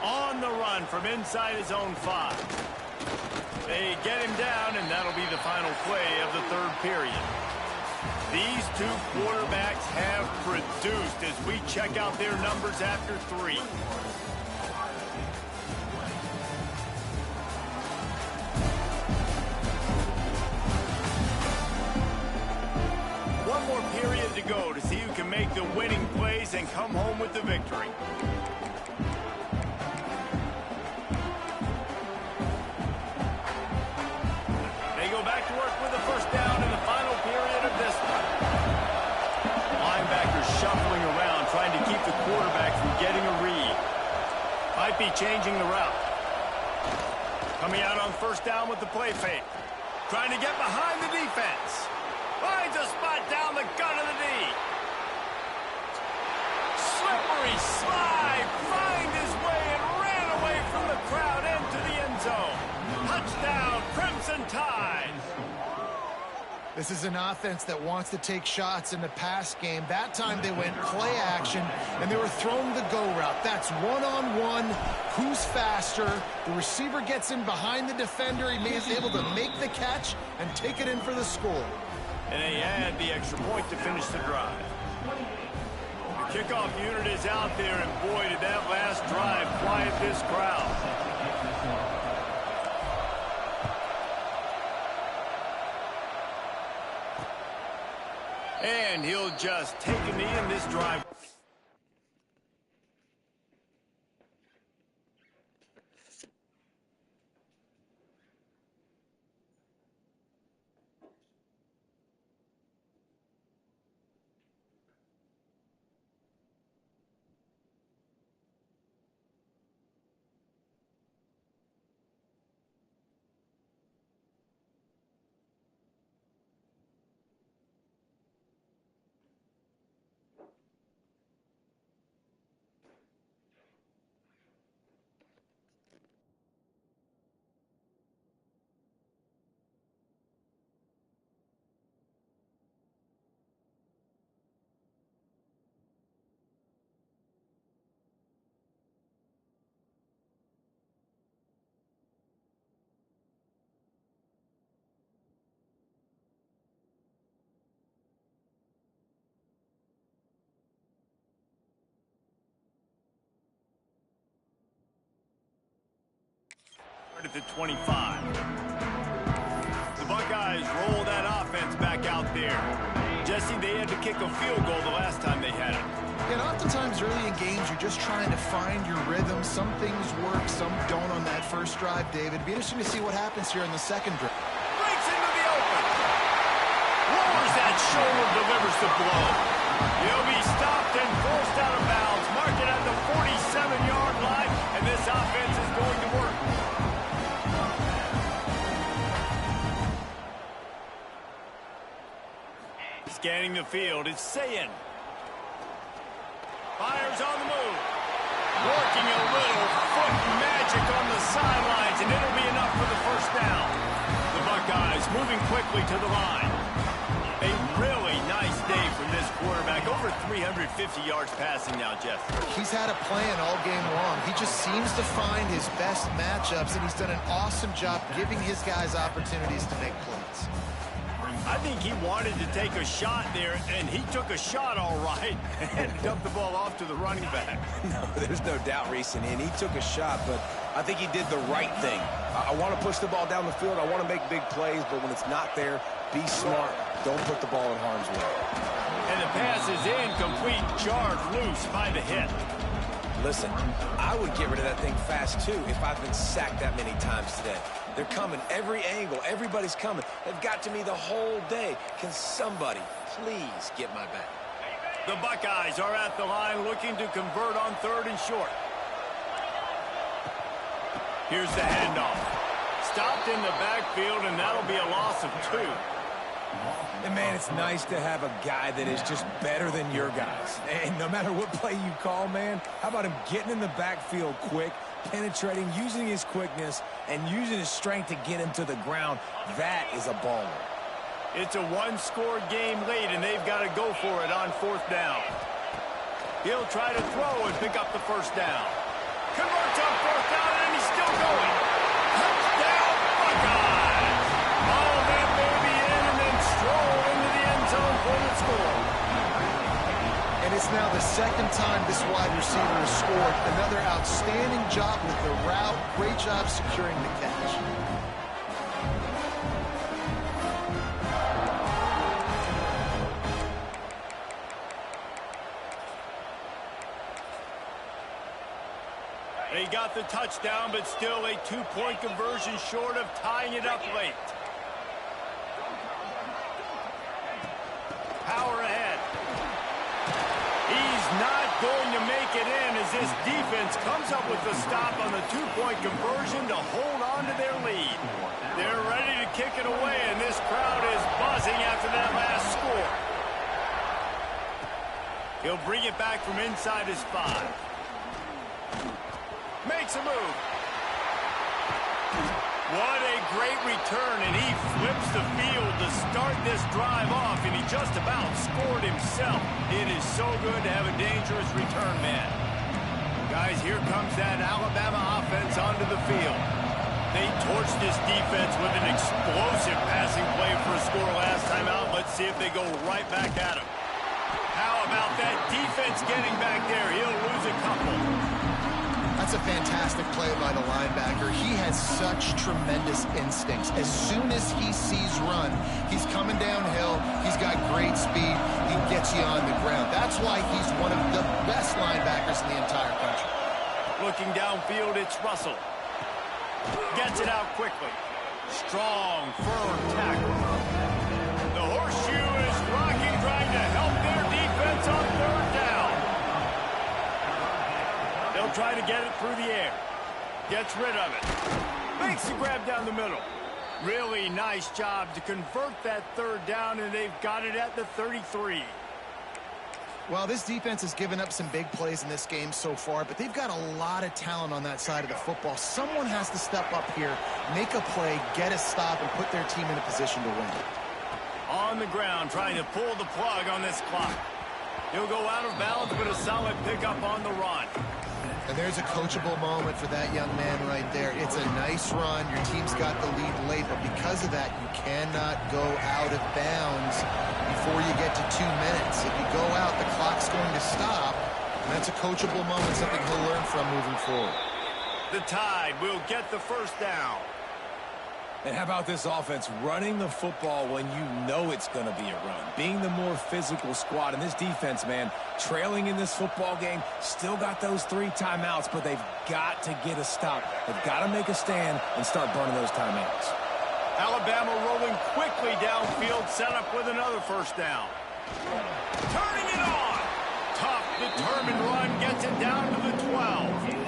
On the run from inside his own 5. They get him down, and that'll be the final play of the 3rd period. These two quarterbacks have produced as we check out their numbers after 3. One more period to go to see who can make the winning plays and come home with the victory. They go back to work with a 1st down in the final period of this one. Linebackers shuffling around, trying to keep the quarterback from getting a read. Might be changing the route. Coming out on 1st down with the play fake. Trying to get behind the defense. Finds a spot down the gut of the knee. Slippery slide. Find his way and ran away from the crowd into the end zone. Touchdown, Crimson Tide. This is an offense that wants to take shots in the pass game. That time they went play action, and they were throwing the go route. That's one-on-one. Who's faster? The receiver gets in behind the defender. He is able to make the catch and take it in for the score. And they add the extra point to finish the drive. The kickoff unit is out there, and boy, did that last drive quiet this crowd. And he'll just take a knee in this drive. At the 25. The Buckeyes roll that offense back out there. Jesse, they had to kick a field goal the last time they had it. And oftentimes early in games, you're just trying to find your rhythm. Some things work, some don't on that first drive, David. It'd be interesting to see what happens here in the second drive. Breaks into the open. Lowers that shoulder, delivers the blow. He'll be stopped and forced out of bounds. Mark it at the 47-yard line, and this offense is going to work. Scanning the field, it's Sayin. Fires on the move. Working a little foot magic on the sidelines, and it'll be enough for the 1st down. The quickly to the line. A really nice day from this quarterback. Over 350 yards passing now, Jeff. He's had a plan all game long. He just seems to find his best matchups, and he's done an awesome job giving his guys opportunities to make plays. I think he wanted to take a shot there, and he took a shot all right and dumped the ball off to the running back. No, there's no doubt, Reese, and he took a shot, but I think he did the right thing. I want to push the ball down the field. I want to make big plays, but when it's not there, be smart. Don't put the ball in harm's way. And the pass is incomplete, jarred loose by the hit. Listen, I would get rid of that thing fast, too, if I've been sacked that many times today. They're coming every angle. Everybody's coming. They've got to me the whole day. Can somebody please get my back? The Buckeyes are at the line looking to convert on 3rd and short. Here's the handoff. Stopped in the backfield, and that'll be a loss of 2. And, man, it's nice to have a guy that is just better than your guys. And no matter what play you call, man, how about him getting in the backfield quick, penetrating, using his quickness, and using his strength to get him to the ground? That is a baller. It's a one-score game late, and they've got to go for it on 4th down. He'll try to throw and pick up the 1st down. Converts on 4th down, and he's still going. Touchdown, Buckeyes! All that baby in, and then stroll into the end zone for the score. And it's now the 2nd time this wide receiver has scored. Another outstanding job with the route. Great job securing the catch. They got the touchdown, but still a 2-point conversion short of tying it up late. Power ahead. He's not going to make it in as this defense comes up with the stop on the 2-point conversion to hold on to their lead. They're ready to kick it away, and this crowd is buzzing after that last score. He'll bring it back from inside his 5. Makes a move. What a great return, and he flips the field to start this drive off, and he just about scored himself. It is so good to have a dangerous return man. Guys, here comes that Alabama offense onto the field. They torched this defense with an explosive passing play for a score last time out. Let's see if they go right back at him. How about that defense getting back there? He'll lose a couple. That's a fantastic play by the linebacker. He has such tremendous instincts. As soon as he sees run, he's coming downhill. He's got great speed. He gets you on the ground. That's why he's one of the best linebackers in the entire country. Looking downfield, it's Russell. Gets it out quickly. Strong, firm tackle. The horseshoe is rocking, trying to help their defense on 3rd down. They'll try to get it through the air. Gets rid of it. Makes the grab down the middle. Really nice job to convert that 3rd down, and they've got it at the 33. Well, this defense has given up some big plays in this game so far, but they've got a lot of talent on that side of the football. Someone has to step up here, make a play, get a stop, and put their team in a position to win. On the ground, trying to pull the plug on this clock. He'll go out of bounds, but a solid pickup on the run. And there's a coachable moment for that young man right there. It's a nice run. Your team's got the lead late, but because of that, you cannot go out of bounds before you get to 2 minutes. If you go out, the clock's going to stop, and that's a coachable moment, something he'll learn from moving forward. The Tide will get the 1st down. And how about this offense running the football when you know it's going to be a run? Being the more physical squad. And this defense, man, trailing in this football game, still got those 3 timeouts, but they've got to get a stop. They've got to make a stand and start burning those timeouts. Alabama rolling quickly downfield, set up with another 1st down. Turning it on. Tough, determined run, gets it down to the 12.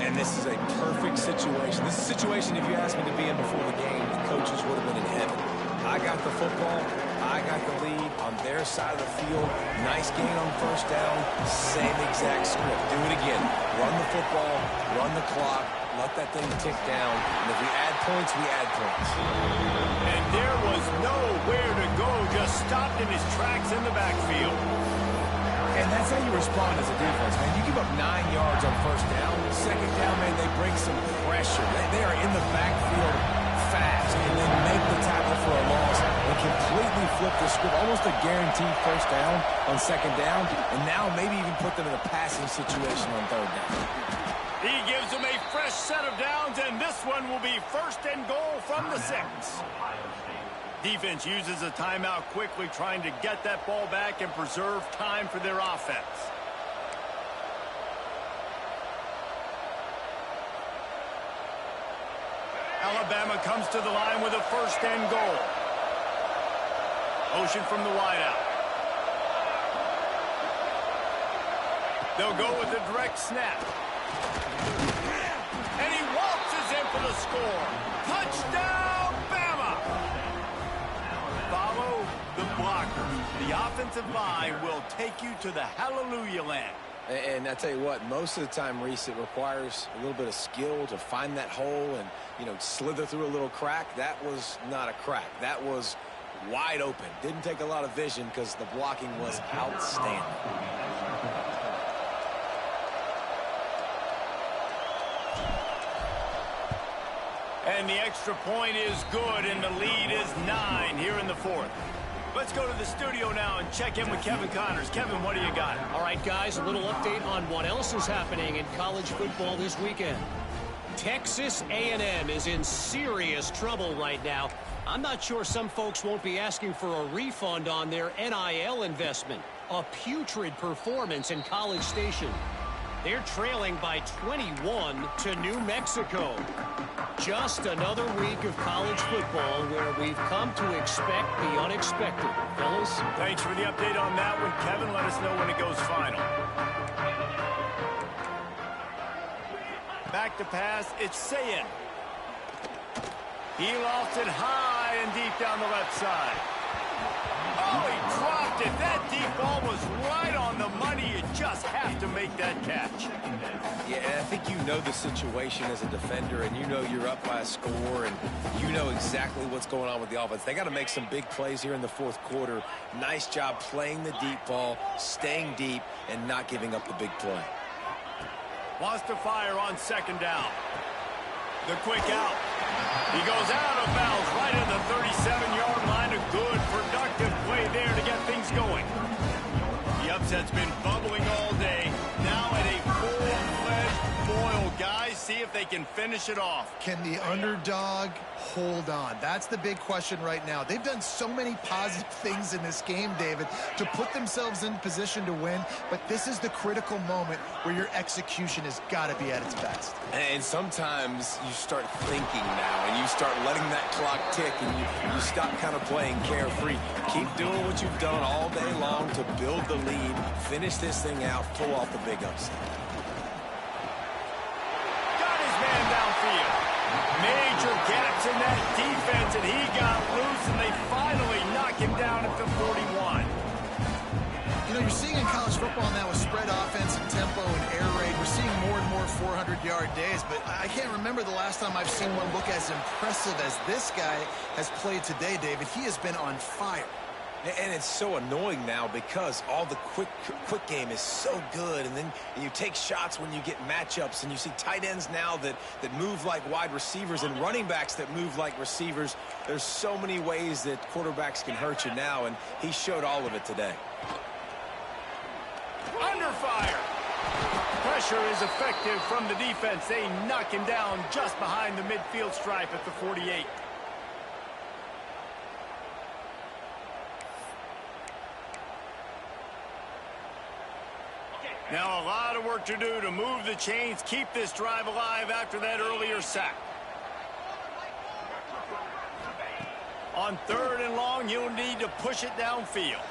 And this is a perfect situation. This is a situation, if you asked me to be in before the game, the coaches would have been in heaven. I got the football. I got the lead on their side of the field. Nice gain on 1st down. Same exact script. Do it again. Run the football, run the clock, let that thing tick down. And if we add points, we add points. And there was nowhere to go, just stopped in his tracks in the backfield. And that's how you respond as a defense, man. You give up 9 yards on first down. Second down, man, they bring some pressure. They are in the backfield fast and then make the tackle for a loss and completely flip the script. Almost a guaranteed first down on second down. And now maybe even put them in a passing situation on third down. He gives them a fresh set of downs, and this one will be first and goal from the 6. Defense uses a timeout quickly, trying to get that ball back and preserve time for their offense. Alabama comes to the line with a first and goal. Motion from the wideout. They'll go with a direct snap. And he waltzes in for the score. Touchdown, Bama! Follow the blocker. The offensive line will take you to the hallelujah land. And I tell you what, most of the time, Reese, it requires a little bit of skill to find that hole and, slither through a little crack. That was not a crack. That was wide open. Didn't take a lot of vision because the blocking was outstanding. And the extra point is good, and the lead is 9 here in the 4th. Let's go to the studio now and check in with Kevin Connors. Kevin, what do you got? All right, guys, a little update on what else is happening in college football this weekend. Texas A&M is in serious trouble right now. I'm not sure some folks won't be asking for a refund on their NIL investment. A putrid performance in College Station. They're trailing by 21 to New Mexico. Just another week of college football where we've come to expect the unexpected. Fellas? Thanks for the update on that one, Kevin. Let us know when it goes final. Back to pass, it's Sayin. He lost it high and deep down the left side. Oh, he dropped it. That deep ball was right on the money. You just have to make that catch. Yeah, and I think you know the situation as a defender, and you know you're up by a score, and you know exactly what's going on with the offense. They got to make some big plays here in the 4th quarter. Nice job playing the deep ball, staying deep, and not giving up the big play. Wants to fire on second down. The quick out. He goes out of bounds right at the 37-yard line. A good, productive play there to get things going. The upset's been bubbling all day. Now at a full-fledged boil, guys. See if they can finish it off. Can the underdog hold on? That's the big question right now. They've done so many positive things in this game, David, to put themselves in position to win, but this is the critical moment where your execution has got to be at its best. And sometimes you start thinking now, and you start letting that clock tick, and you stop kind of playing carefree. Keep doing what you've done all day long to build the lead, finish this thing out, pull off the big upset. Got his man downfield. Major gaps in that defense, and he got loose, and they finally knock him down at the 41. You're seeing in college football now with spread offense and tempo and air raid, we're seeing more and more 400-yard days, but I can't remember the last time I've seen one look as impressive as this guy has played today, David. He has been on fire. And it's so annoying now because all the quick game is so good, and then you take shots when you get matchups, and you see tight ends now that move like wide receivers and running backs that move like receivers. There's so many ways that quarterbacks can hurt you now, and he showed all of it today. Under fire. Pressure is effective from the defense. They knock him down just behind the midfield stripe at the 48. Now a lot of work to do to move the chains, keep this drive alive after that earlier sack. On 3rd and long, you'll need to push it downfield.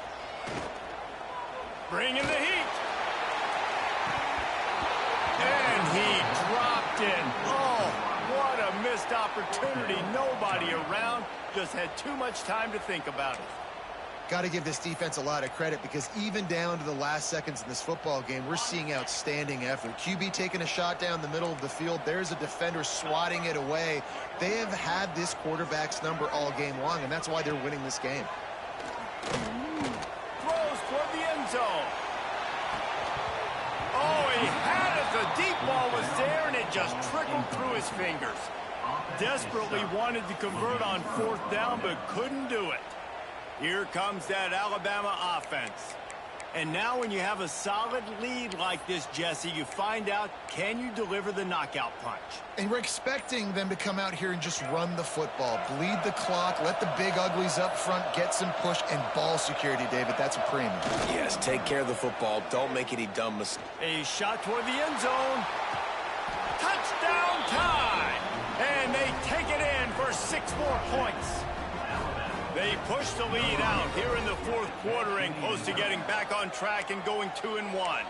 Bring in the heat. And he dropped it. Oh, what a missed opportunity. Nobody around. Just had too much time to think about it. Got to give this defense a lot of credit because even down to the last seconds in this football game, we're seeing outstanding effort. QB taking a shot down the middle of the field. There's a defender swatting it away. They have had this quarterback's number all game long, and that's why they're winning this game. Throws toward the end zone. Oh, he had it. The deep ball was there, and it just trickled through his fingers. Desperately wanted to convert on 4th down, but couldn't do it. Here comes that Alabama offense. And now when you have a solid lead like this, Jesse, you find out, can you deliver the knockout punch? And we're expecting them to come out here and just run the football, bleed the clock, let the big uglies up front, get some push, and ball security, David. That's a premium. Yes, take care of the football. Don't make any dumb mistakes. A shot toward the end zone. Touchdown time! And they take it in for 6 more points. They push the lead out here in the 4th quarter and close to getting back on track and going 2-1.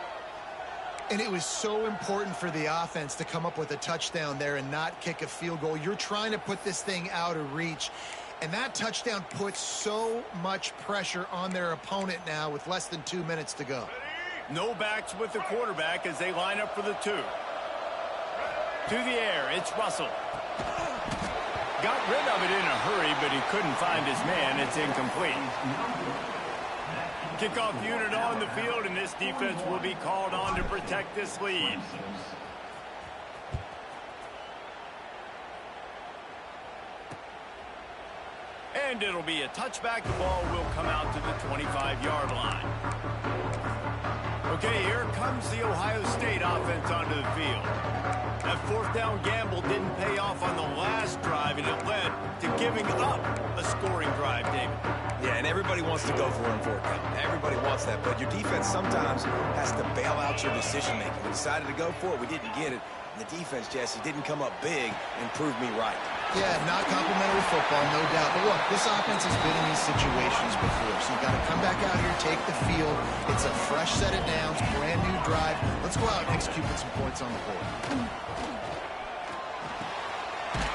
And it was so important for the offense to come up with a touchdown there and not kick a field goal. You're trying to put this thing out of reach. And that touchdown puts so much pressure on their opponent now with less than 2 minutes to go. No backs with the quarterback as they line up for the 2. To the air, it's Russell. Got rid of it in a hurry, but he couldn't find his man. It's incomplete. Kickoff unit on the field, and this defense will be called on to protect this lead. And it'll be a touchback. The ball will come out to the 25-yard line. Okay, here comes the Ohio State offense onto the field. That 4th down gamble didn't pay off on the last drive, and it led to giving up a scoring drive, David. Yeah, and everybody wants to go for it on 4th down. Everybody wants that, but your defense sometimes has to bail out your decision-making. We decided to go for it. We didn't get it. And the defense, Jesse, didn't come up big and prove me right. Yeah, not complimentary football, no doubt. But look, this offense has been in these situations before, so you got to come back out here, take the field. It's a fresh set of downs, brand new drive. Let's go out and execute with some points on the board.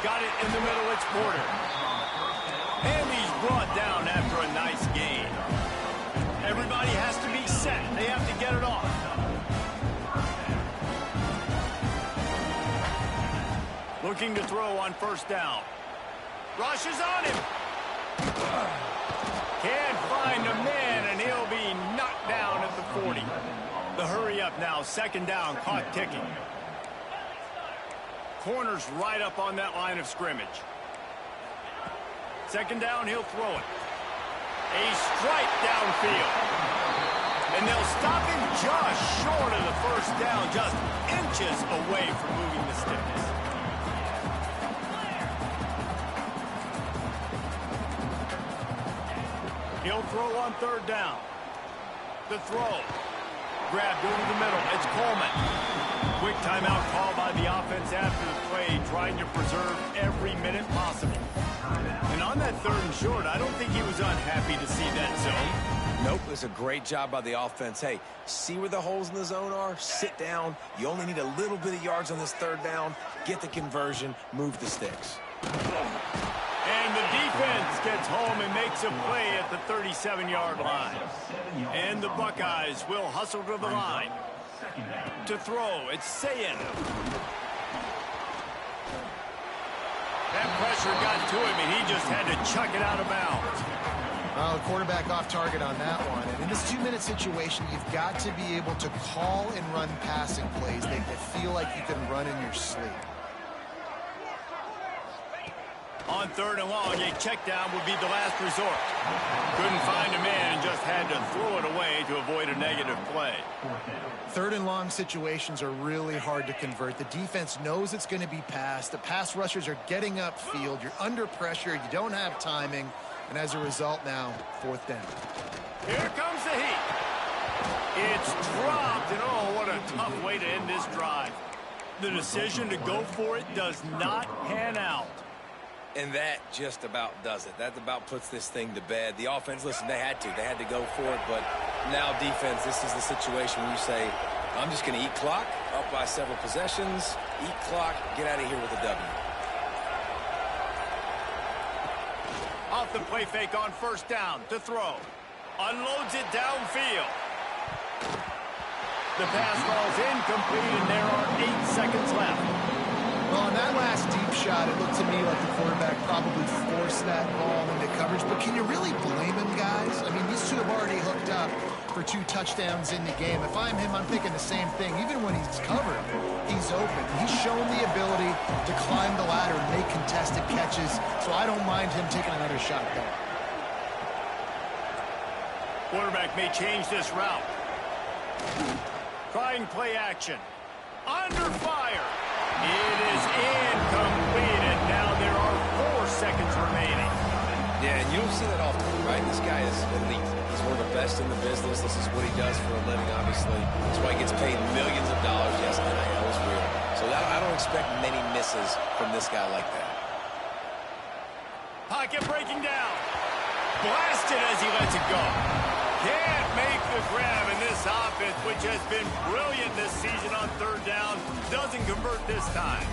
Got it in the middle, it's Porter. And he's brought down after a nice gain. Everybody has to be set. They have to get it off. Looking to throw on 1st down. Rushes on him. Can't find a man, and he'll be knocked down at the 40. The hurry up now, 2nd down, clock ticking. Corner's right up on that line of scrimmage. 2nd down, he'll throw it. A strike downfield. And they'll stop him just short of the 1st down, just inches away from moving the sticks. He'll throw on 3rd down. The throw. Grabbed over the middle. It's Coleman. Quick timeout call by the offense after the play, trying to preserve every minute possible. And on that 3rd and short, I don't think he was unhappy to see that zone. Nope, it's a great job by the offense. Hey, see where the holes in the zone are? Sit down. You only need a little bit of yards on this 3rd down. Get the conversion. Move the sticks. And the defense gets home and makes a play at the 37-yard line. And the Buckeyes will hustle to the line. To throw, it's Sayin. That pressure got to him, and he just had to chuck it out of bounds. Well, the quarterback off target on that one. And in this 2-minute situation, you've got to be able to call and run passing plays that feel like you can run in your sleep. On 3rd and long, a check down would be the last resort. Couldn't find a man and just had to throw it away to avoid a negative play. 3rd and long situations are really hard to convert. The defense knows it's going to be passed. The pass rushers are getting upfield. You're under pressure. You don't have timing. And as a result now, 4th down. Here comes the heat. It's dropped, and oh, what a tough way to end this drive. The decision to go for it does not pan out. And that just about does it. That about puts this thing to bed. The offense, listen, they had to go for it. But now defense, this is the situation where you say, I'm just going to eat clock, up by several possessions, eat clock, get out of here with a W. Off the play fake on 1st down to throw. Unloads it downfield. The pass falls incomplete, and there are 8 seconds left. Well, on that last deep shot, it looked to me like the quarterback probably forced that ball into coverage. But can you really blame him, guys? I mean, these two have already hooked up for 2 touchdowns in the game. If I'm him, I'm thinking the same thing. Even when he's covered, he's open. He's shown the ability to climb the ladder and make contested catches, so I don't mind him taking another shot there. Quarterback may change this route. Trying play action. Under fire. It is incomplete, and now there are 4 seconds remaining. Yeah, and you don't see that often, right? This guy is elite. He's one of the best in the business. This is what he does for a living, obviously. That's why he gets paid millions of dollars. Yes, NIL is real. So I don't expect many misses from this guy like that. Pocket breaking down. Blasted as he lets it go. Can't make the grab, and this offense, which has been brilliant this season on 3rd down, doesn't convert this time.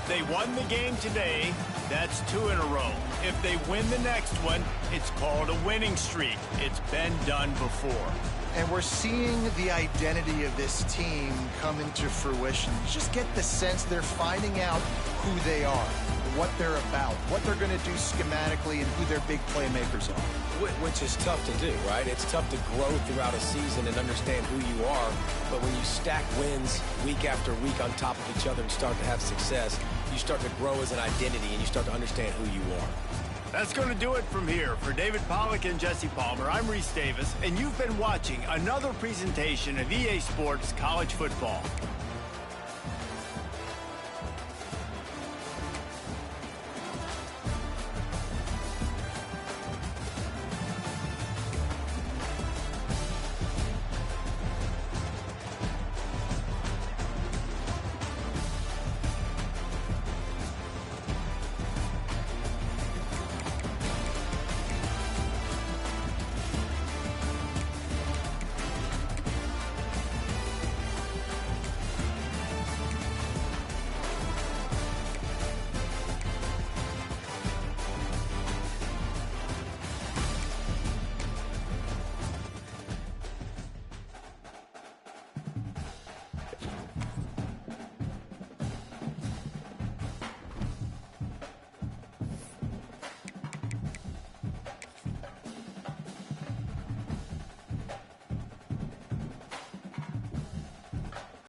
They won the game today. That's 2 in a row. If they win the next one, it's called a winning streak. It's been done before. And we're seeing the identity of this team come into fruition. You just get the sense they're finding out who they are, what they're about, what they're going to do schematically, and who their big playmakers are. Which is tough to do, right? It's tough to grow throughout a season and understand who you are. But when you stack wins week after week on top of each other and start to have success, you start to grow as an identity and you start to understand who you are. That's going to do it from here. For David Pollack and Jesse Palmer, I'm Reese Davis, and you've been watching another presentation of EA Sports College Football.